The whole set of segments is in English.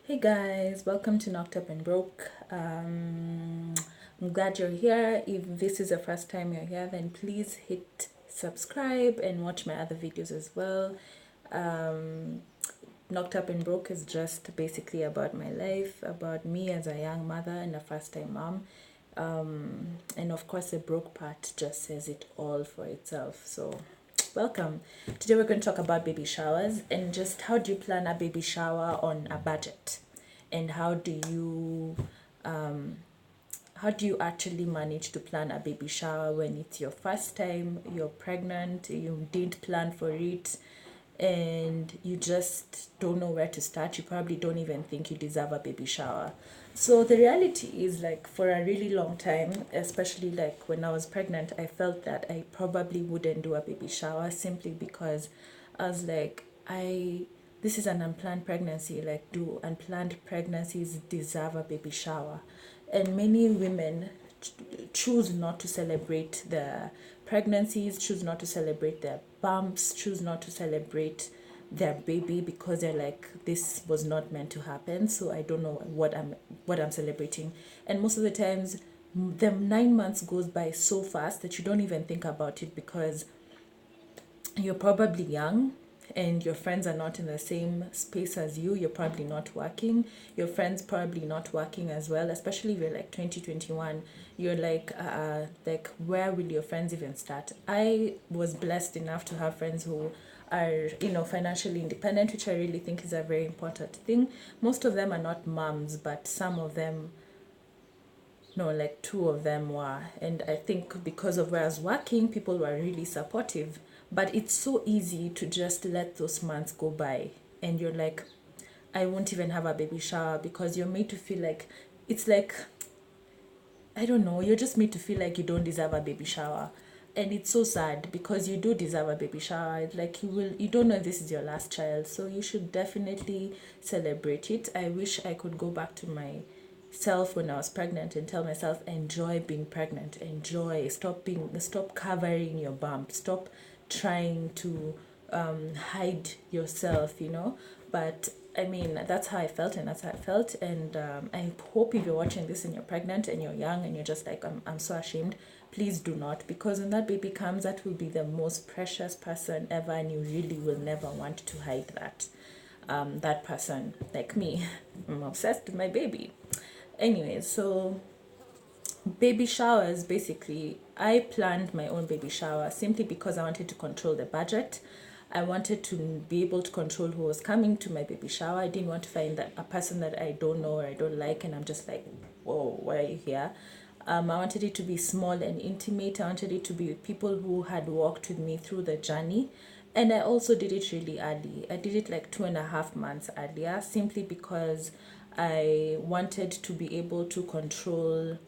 Hey guys, welcome to Knocked Up and Broke. I'm glad you're here. If this is the first time you're here, then please hit subscribe and watch my other videos as well. Um, Knocked Up and Broke is just basically about my life, about me as a young mother and a first time mom. And of course, the broke part just says it all for itself. So, welcome. Today, we're going to talk about baby showers and just how do you plan a baby shower on a budget, and how do you actually manage to plan a baby shower when it's your first time, you're pregnant, you didn't plan for it, and you just don't know where to start. You probably don't even think you deserve a baby shower. So the reality is, like, for a really long time, especially like when I was pregnant, I felt that I probably wouldn't do a baby shower simply because I was like, this is an unplanned pregnancy. Like, do unplanned pregnancies deserve a baby shower? And many women choose not to celebrate their pregnancies, choose not to celebrate their bumps, choose not to celebrate their baby because they're like, this was not meant to happen, so I don't know what I'm celebrating. And most of the times the 9 months goes by so fast that you don't even think about it because you're probably young and your friends are not in the same space as you. You're probably not working. Your friends probably not working as well, especially if you're like 2021. You're like where will your friends even start? I was blessed enough to have friends who are, financially independent, which I really think is a very important thing. Most of them are not moms, but some of them, no, like two of them were. And I think because of where I was working, people were really supportive. But it's so easy to just let those months go by. And you're like, I won't even have a baby shower because you're made to feel like, it's like, I don't know, you're just made to feel like you don't deserve a baby shower. And it's so sad because you do deserve a baby shower. It's like you don't know if this is your last child. So you should definitely celebrate it. I wish I could go back to myself when I was pregnant and tell myself, enjoy being pregnant, enjoy, stop covering your bump, stop trying to hide yourself. But I mean, that's how I felt, and that's how I felt. And I hope if you're watching this and you're pregnant and you're young and you're just like, I'm so ashamed, please do not, because when that baby comes, that will be the most precious person ever, and you really will never want to hide that person. Like me, I'm obsessed with my baby. Anyway, so baby showers, basically, I planned my own baby shower simply because I wanted to control the budget. I wanted to be able to control who was coming to my baby shower. I didn't want to find that a person that I don't know or I don't like, and I'm just like, whoa, why are you here? I wanted it to be small and intimate. I wanted it to be with people who had walked with me through the journey. And I also did it really early. I did it like 2.5 months earlier, simply because I wanted to be able to control,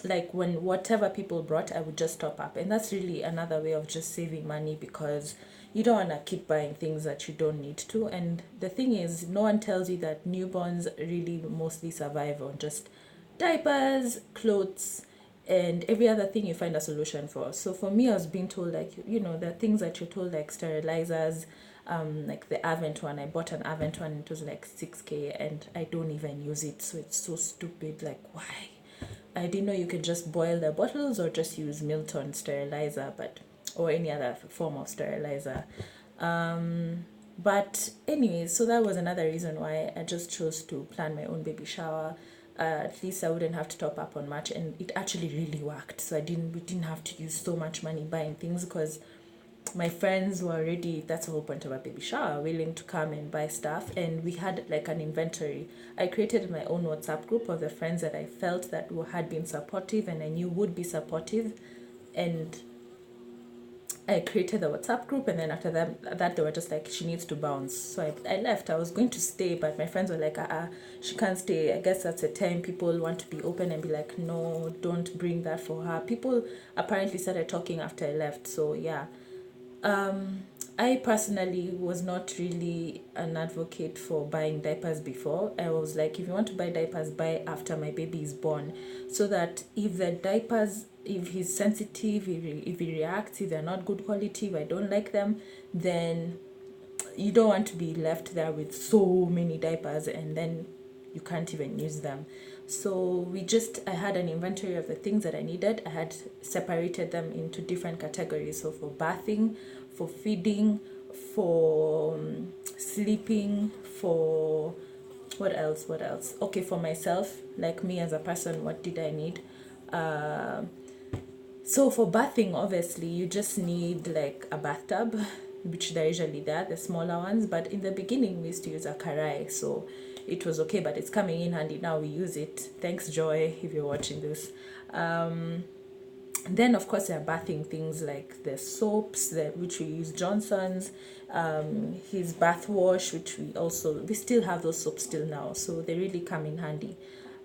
like, when whatever people brought, I would just top up. And that's really another way of just saving money, because you don't want to keep buying things that you don't need to. And the thing is, no one tells you that newborns really mostly survive on just diapers, clothes, and every other thing you find a solution for. So for me, I was being told, like, there are things that you're told, like sterilizers, like the Avent one. I bought an Avent one, it was like 6K, and I don't even use it. So it's so stupid. Like, why? I didn't know you could just boil the bottles or just use Milton sterilizer, or any other form of sterilizer. But anyways, so that was another reason why I just chose to plan my own baby shower. At least I wouldn't have to top up on much, and it actually really worked. So we didn't have to use so much money buying things, because my friends were already, that's the whole point of a baby shower, willing to come and buy stuff. And we had like an inventory. I created my own WhatsApp group of the friends that I felt that had been supportive and I knew would be supportive. And I created the WhatsApp group, and then after that they were just like, she needs to bounce. So I left. I was going to stay, but my friends were like, she can't stay. I guess that's a time people want to be open and be like, no, don't bring that for her. People apparently started talking after I left. So yeah, I personally was not really an advocate for buying diapers before. I was like, if you want to buy diapers, buy after my baby is born, so that if he's sensitive, if he reacts, if they're not good quality, if I don't like them, then you don't want to be left there with so many diapers, and then you can't even use them. So I had an inventory of the things that I needed. I had separated them into different categories. So for bathing, for feeding, for sleeping, for what else? Okay, for myself, like me as a person, what did I need? Uh, so for bathing, obviously, you just need like a bathtub, which they're usually there, the smaller ones. But in the beginning, we used to use a karai, so it was okay. But it's coming in handy now. We use it. Thanks, Joy, if you're watching this. Then of course there are bathing things like the soaps which we use, Johnson's, his bath wash, which we still have those soaps till now, so they really come in handy.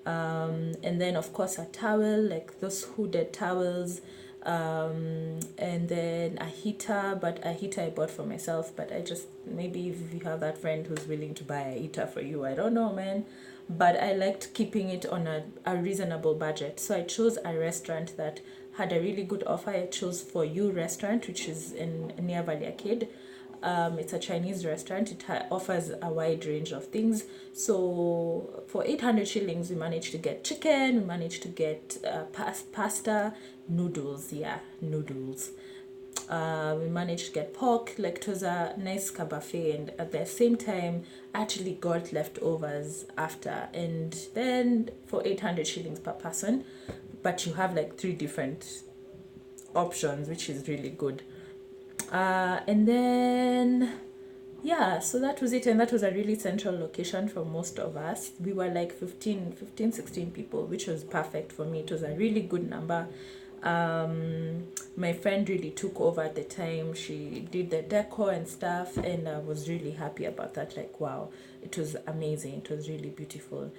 And then of course a towel, like those hooded towels, and then a heater, but a heater I bought for myself, but I just, maybe if you have that friend who's willing to buy a heater for you, I don't know, man. But I liked keeping it on a reasonable budget, so I chose a restaurant that had a really good offer. I chose For You restaurant, which is in near Valley Arcade. It's a Chinese restaurant. It offers a wide range of things. So for 800 shillings, we managed to get chicken, we managed to get pasta, noodles, noodles. We managed to get pork, like it was a nice buffet, and at the same time, actually got leftovers after. And then for 800 shillings per person, but you have like 3 different options, which is really good. And then yeah, so that was it, and that was a really central location for most of us. We were like 16 people, which was perfect for me. It was a really good number. My friend really took over at the time. She did the decor and stuff, and I was really happy about that. Like, wow, it was amazing. It was really beautiful.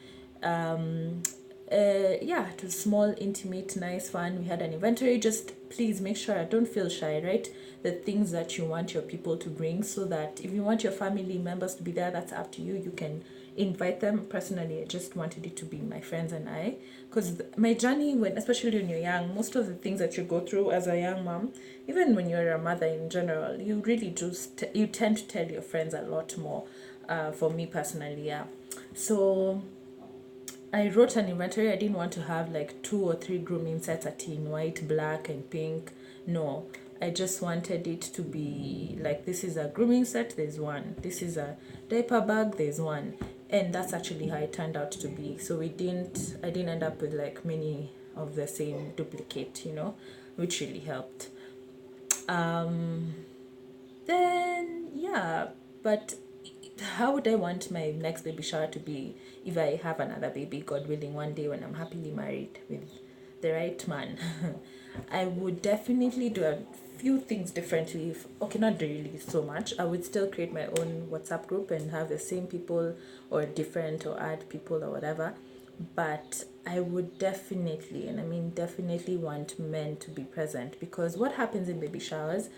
Yeah, it was small, intimate, nice, fun. We had an inventory. Just please make sure, don't feel shy, right? The things that you want your people to bring, so that if you want your family members to be there, that's up to you. You can invite them. Personally, I just wanted it to be my friends and I, because my journey, especially when you're young, most of the things that you go through as a young mom, even when you're a mother in general, you really you tend to tell your friends a lot more. For me personally, yeah. So I wrote an inventory. I didn't want to have like 2 or 3 grooming sets at in white, black, and pink. No, I just wanted it to be like, this is a grooming set, there's one. This is a diaper bag, there's one. And that's actually how it turned out to be. So I didn't end up with like many of the same duplicate, which really helped. Then yeah, but how would I want my next baby shower to be if I have another baby, God willing, one day when I'm happily married with the right man? I would definitely do a few things differently. Okay, not really so much. I would still create my own WhatsApp group and have the same people or different, or add people or whatever. But I would definitely, and I mean definitely, want men to be present, because what happens in baby showers,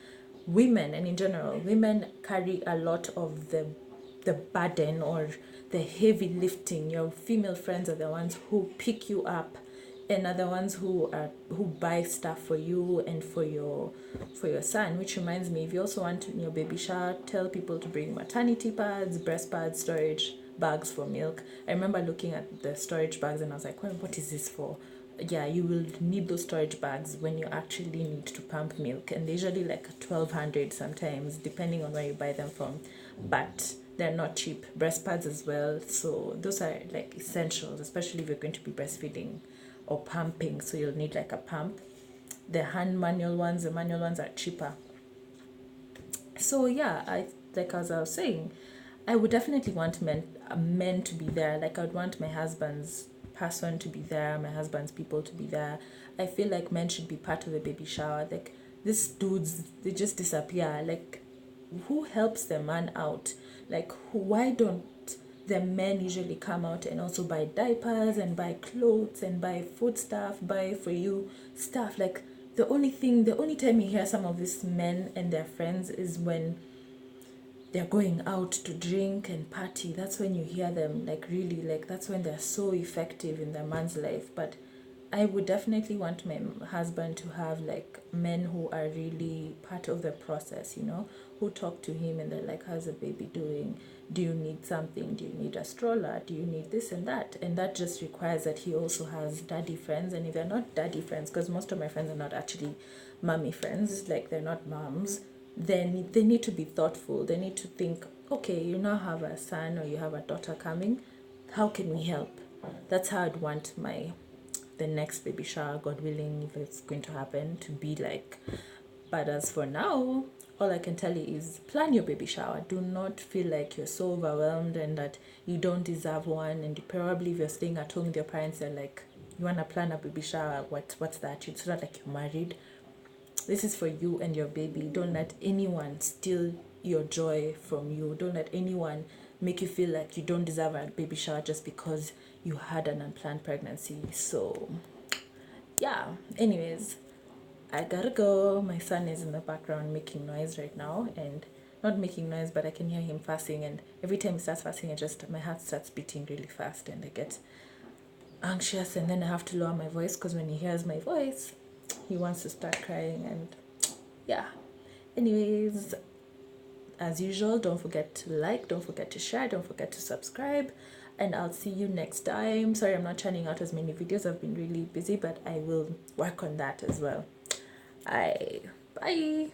women, and in general, women carry a lot of the burden or the heavy lifting. Your female friends are the ones who pick you up, and are the ones who buy stuff for you and for your son. Which reminds me, if you also want in your baby shower, tell people to bring maternity pads, breast pads, storage bags for milk. I remember looking at the storage bags and I was like, well, what is this for? Yeah, you will need those storage bags when you actually need to pump milk, and they're usually like 1,200 sometimes, depending on where you buy them from. But they're not cheap. Breast pads as well. So those are like essentials, especially if you're going to be breastfeeding or pumping. So you'll need like a pump. The manual ones are cheaper. So yeah, as I was saying, I would definitely want men to be there. Like, I would want my husband's person to be there, my husband's people to be there. I feel like men should be part of the baby shower. Like, these dudes, they just disappear. Like, who helps the man out? Like, why don't the men usually come out and also buy diapers and buy clothes and buy food stuff, buy for you stuff? Like, the only time you hear some of these men and their friends is when they're going out to drink and party. That's when you hear them, like, really, like, that's when they're so effective in their man's life. But I would definitely want my husband to have like men who are really part of the process, you know, who talk to him and they're like, how's the baby doing? Do you need something? Do you need a stroller? Do you need this and that? And that just requires that he also has daddy friends. And if they're not daddy friends, because most of my friends are not actually mommy friends, like they're not moms, then they need to be thoughtful. They need to think, okay, you now have a son or you have a daughter coming. How can we help? That's how I'd want my the next baby shower, God willing, if it's going to happen, to be like. But as for now, all I can tell you is plan your baby shower. Do not feel like you're so overwhelmed and that you don't deserve one. And probably if you're staying at home with your parents, they're like, you want to plan a baby shower? What's that? It's not like you're married. This is for you and your baby. Don't let anyone steal your joy from you. Don't let anyone make you feel like you don't deserve a baby shower just because you had an unplanned pregnancy. So, yeah, anyways, I gotta go. My son is in the background making noise right now, and not making noise, but I can hear him fussing. And every time he starts fussing, my heart starts beating really fast, and I get anxious. And then I have to lower my voice because when he hears my voice, he wants to start crying. And yeah, anyways, as usual, don't forget to like, don't forget to share, don't forget to subscribe, and I'll see you next time. Sorry, I'm not churning out as many videos. I've been really busy, but I will work on that as well. Bye.